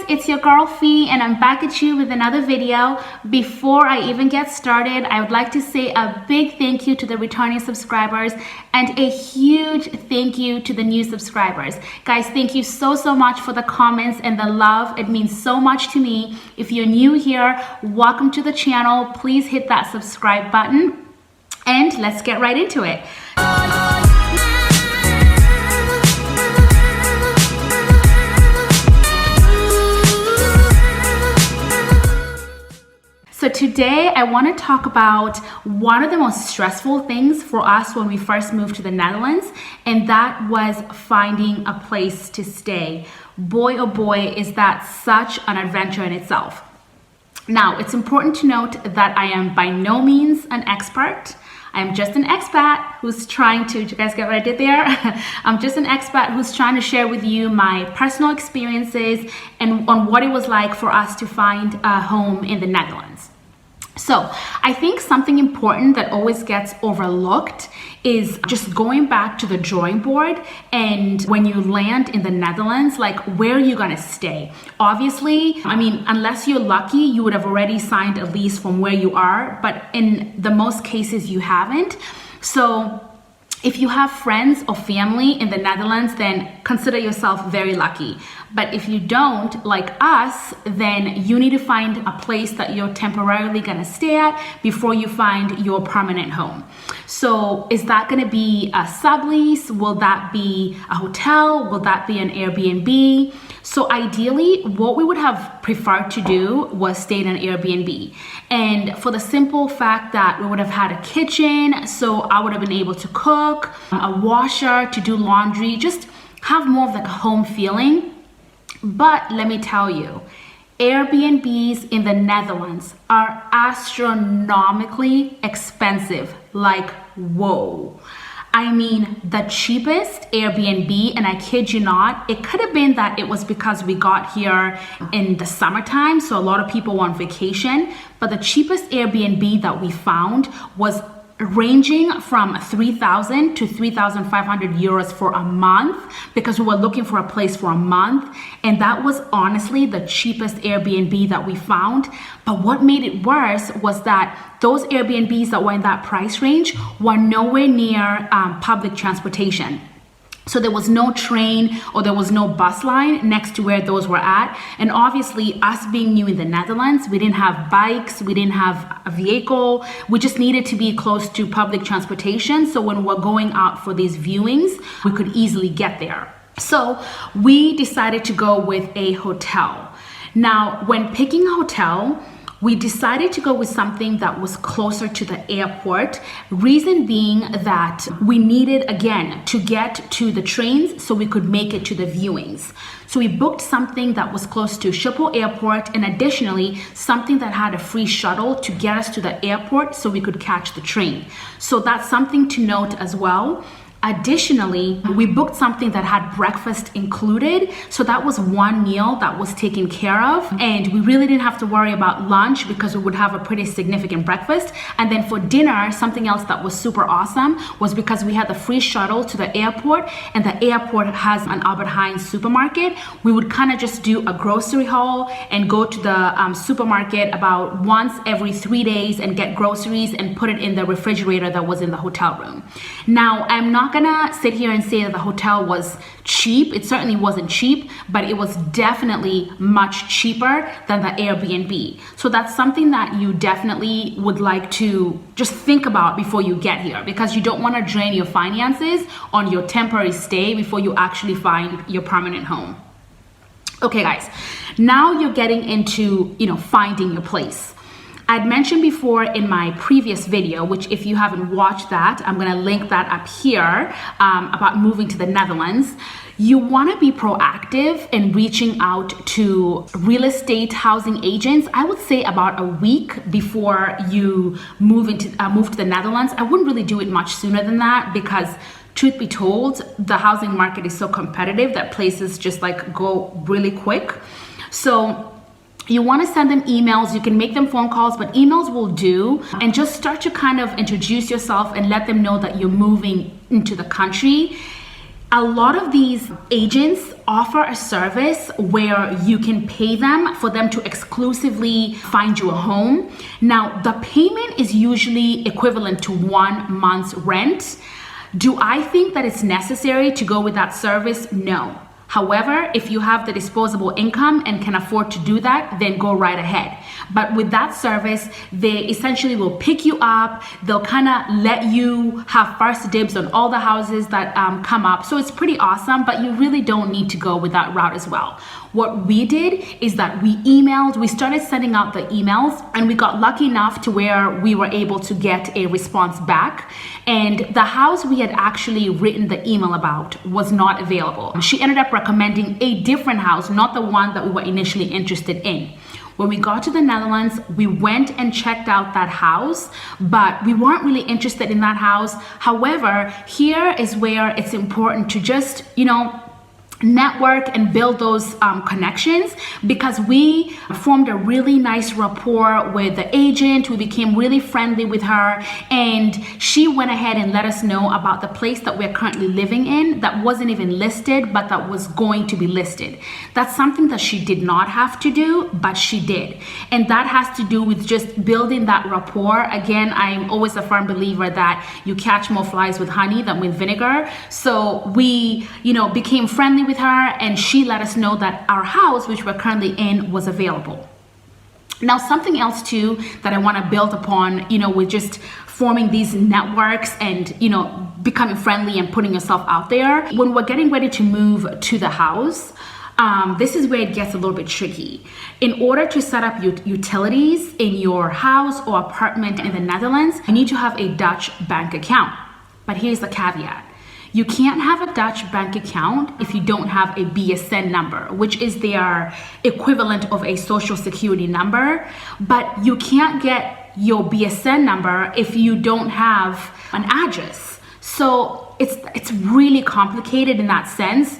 it's your girl Fee, and I'm back at you with another video. Before I even get started, I would like to say a big thank you to the returning subscribers and a huge thank you to the new subscribers. Guys, thank you so much for the comments and the love. It means so much to me. If you're new here, welcome to the channel. Please hit that subscribe button and let's get right into it. So today I want to talk about one of the most stressful things for us when we first moved to the Netherlands, and that was finding a place to stay. Boy, oh boy, is that such an adventure in itself. Now, it's important to note that I am by no means an expert. I'm just an expat who's trying to, did you guys get what I did there? I'm just an expat who's trying to share with you my personal experiences and on what it was like for us to find a home in the Netherlands. So I think something important that always gets overlooked is just going back to the drawing board, and when you land in the Netherlands, like, where are you gonna stay? Obviously, I mean, unless you're lucky, you would have already signed a lease from where you are, but in the most cases you haven't. So if you have friends or family in the Netherlands, then consider yourself very lucky. But if you don't, like us, then you need to find a place that you're temporarily gonna stay at before you find your permanent home. So is that gonna be a sublease? Will that be a hotel? Will that be an Airbnb? So ideally, what we would have preferred to do was stay in an Airbnb. And for the simple fact that we would have had a kitchen, so I would have been able to cook, a washer to do laundry, just have more of like a home feeling. But let me tell you, Airbnbs in the Netherlands are astronomically expensive. Like, whoa. I mean, the cheapest Airbnb, and I kid you not, it could have been that it was because we got here in the summertime, so a lot of people were on vacation, but the cheapest Airbnb that we found was ranging from 3,000 to 3,500 euros for a month, because we were looking for a place for a month, and that was honestly the cheapest Airbnb that we found. But what made it worse was that those Airbnbs that were in that price range were nowhere near public transportation. So there was no train or there was no bus line next to where those were at. And obviously, us being new in the Netherlands, we didn't have bikes, we didn't have a vehicle. We just needed to be close to public transportation. So when we're going out for these viewings, we could easily get there. So we decided to go with a hotel. Now, when picking a hotel, we decided to go with something that was closer to the airport. Reason being that we needed, again, to get to the trains so we could make it to the viewings. So we booked something that was close to Schiphol Airport, and additionally, something that had a free shuttle to get us to the airport so we could catch the train. So that's something to note as well. Additionally, we booked something that had breakfast included. So that was one meal that was taken care of. And we really didn't have to worry about lunch because we would have a pretty significant breakfast. And then for dinner, something else that was super awesome was because we had the free shuttle to the airport, and the airport has an Albert Heijn supermarket. We would kind of just do a grocery haul and go to the supermarket about once every 3 days and get groceries and put it in the refrigerator that was in the hotel room. Now, I'm not gonna sit here and say that the hotel was cheap. It certainly wasn't cheap, but it was definitely much cheaper than the Airbnb. So that's something that you definitely would like to just think about before you get here, because you don't want to drain your finances on your temporary stay before you actually find your permanent home. Okay, guys, now you're getting into, finding your place. I'd mentioned before in my previous video, which if you haven't watched that, I'm gonna link that up here, about moving to the Netherlands. You wanna be proactive in reaching out to real estate housing agents. I would say about a week before you move to the Netherlands. I wouldn't really do it much sooner than that, because truth be told, the housing market is so competitive that places just like go really quick. So you want to send them emails. You can make them phone calls, but emails will do. And just start to kind of introduce yourself and let them know that you're moving into the country. A lot of these agents offer a service where you can pay them for them to exclusively find you a home. Now, the payment is usually equivalent to 1 month's rent. Do I think that it's necessary to go with that service? No. However, if you have the disposable income and can afford to do that, then go right ahead. But with that service, they essentially will pick you up. They'll kind of let you have first dibs on all the houses that come up. So it's pretty awesome, but you really don't need to go with that route as well. What we did is that we started sending out the emails, and we got lucky enough to where we were able to get a response back. And the house we had actually written the email about was not available. She ended up recommending a different house, not the one that we were initially interested in. When we got to the Netherlands, we went and checked out that house, but we weren't really interested in that house. However, here is where it's important to just, network and build those connections, because we formed a really nice rapport with the agent. We became really friendly with her, and she went ahead and let us know about the place that we're currently living in that wasn't even listed, but that was going to be listed. That's something that she did not have to do, but she did. And that has to do with just building that rapport. Again, I'm always a firm believer that you catch more flies with honey than with vinegar. So we, became friendly with her, and she let us know that our house, which we're currently in, was available. Now, something else too that I want to build upon, with just forming these networks and, becoming friendly and putting yourself out there. When we're getting ready to move to the house, this is where it gets a little bit tricky. In order to set up utilities in your house or apartment in the Netherlands, you need to have a Dutch bank account. But here's the caveat. You can't have a Dutch bank account if you don't have a BSN number, which is their equivalent of a social security number. But you can't get your BSN number if you don't have an address. So it's really complicated in that sense.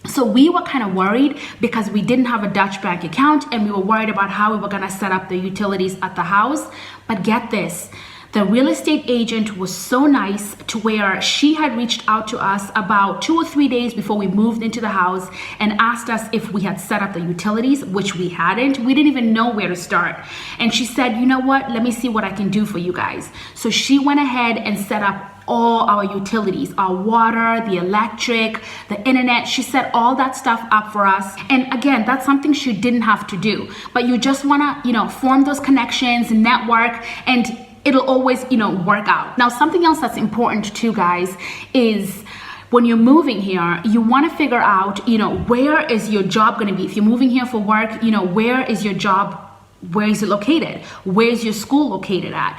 So we were kind of worried because we didn't have a Dutch bank account, and we were worried about how we were going to set up the utilities at the house. But get this. The real estate agent was so nice to where she had reached out to us about 2 or 3 days before we moved into the house and asked us if we had set up the utilities, which we hadn't. We didn't even know where to start. And she said, you know what, let me see what I can do for you guys. So she went ahead and set up all our utilities, our water, the electric, the internet. She set all that stuff up for us. And again, that's something she didn't have to do. But you just want to, form those connections, network, and it'll always, work out. Now, something else that's important too, guys, is when you're moving here, you want to figure out, where is your job going to be? If you're moving here for work, where is your job? Where is it located? Where is your school located at?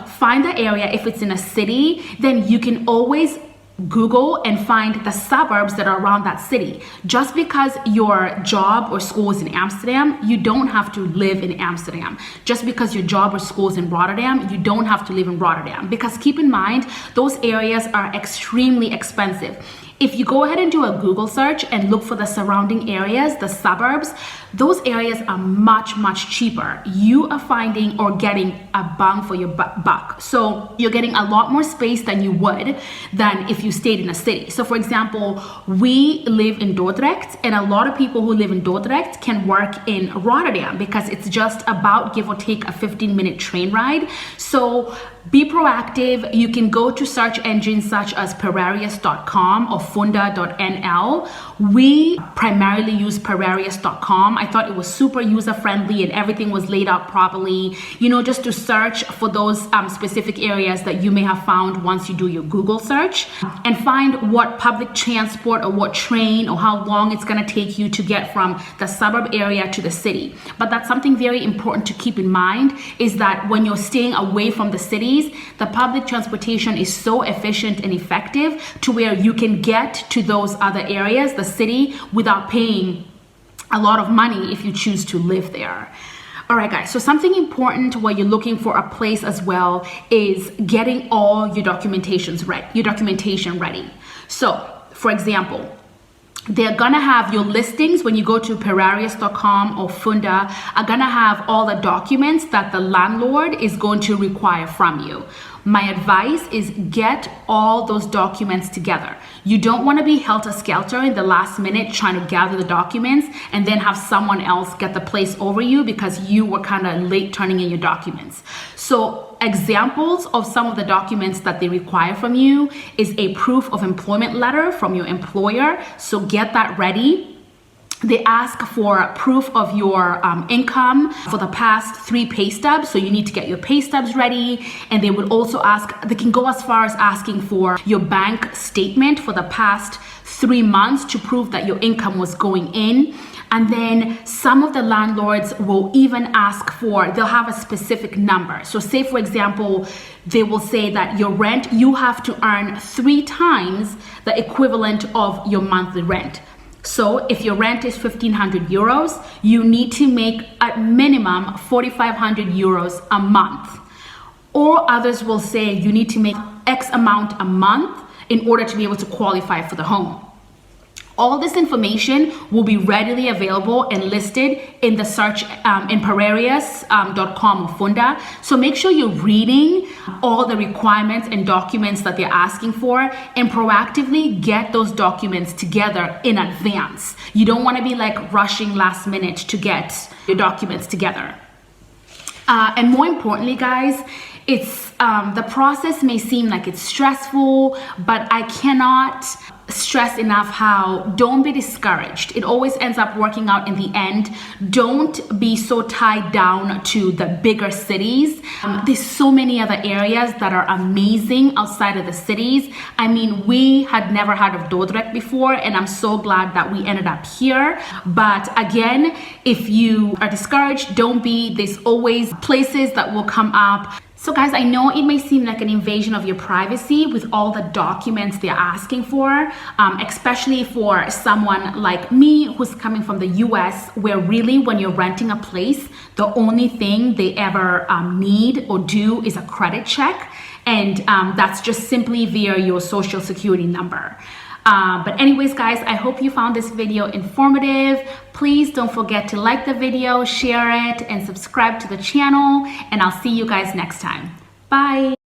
Find the area. If it's in a city, then you can always Google and find the suburbs that are around that city. Just because your job or school is in Amsterdam, you don't have to live in Amsterdam. Just because your job or school is in Rotterdam, you don't have to live in Rotterdam. Because keep in mind, those areas are extremely expensive. If you go ahead and do a Google search and look for the surrounding areas, the suburbs, those areas are much, much cheaper. You are finding or getting a bang for your buck. So you're getting a lot more space than you would than if you stayed in a city. So for example, we live in Dordrecht, and a lot of people who live in Dordrecht can work in Rotterdam because it's just about, give or take, a 15-minute train ride. So be proactive. You can go to search engines such as Perarius.com or Funda.nl. We primarily use Perarius.com. I thought it was super user-friendly and everything was laid out properly, just to search for those specific areas that you may have found once you do your Google search, and find what public transport or what train or how long it's going to take you to get from the suburb area to the city. But that's something very important to keep in mind, is that when you're staying away from the cities, the public transportation is so efficient and effective to where you can get to those other areas, the city, without paying a lot of money if you choose to live there. All right, guys, so something important while you're looking for a place as well is getting all your documentation ready. So, for example, they're gonna have your listings when you go to perarius.com or Funda are gonna have all the documents that the landlord is going to require from you. My advice is get all those documents together. You don't want to be helter-skelter in the last minute trying to gather the documents and then have someone else get the place over you because you were kind of late turning in your documents. So examples of some of the documents that they require from you is a proof of employment letter from your employer. So get that ready. They ask for proof of your income for the past 3 pay stubs. So you need to get your pay stubs ready. And they would also ask, they can go as far as asking for your bank statement for the past 3 months to prove that your income was going in. And then some of the landlords will even ask for, they'll have a specific number. So say, for example, they will say that your rent, you have to earn 3 times the equivalent of your monthly rent. So if your rent is 1,500 euros, you need to make at minimum 4,500 euros a month. Or others will say you need to make X amount a month in order to be able to qualify for the home. All this information will be readily available and listed in the search in perarius.com or Funda. So make sure you're reading all the requirements and documents that they're asking for and proactively get those documents together in advance. You don't want to be like rushing last minute to get your documents together. And more importantly, guys, it's the process may seem like it's stressful, but I cannot stress enough how don't be discouraged. It always ends up working out in the end. Don't be so tied down to the bigger cities. There's so many other areas that are amazing outside of the cities. I mean, we had never heard of Dordrecht before, and I'm so glad that we ended up here. But again, if you are discouraged, don't be. There's always places that will come up. So guys, I know it may seem like an invasion of your privacy with all the documents they're asking for, especially for someone like me who's coming from the US, where really when you're renting a place, the only thing they ever need or do is a credit check. And that's just simply via your social security number. But anyways, guys, I hope you found this video informative. Please don't forget to like the video, share it, and subscribe to the channel. And I'll see you guys next time. Bye.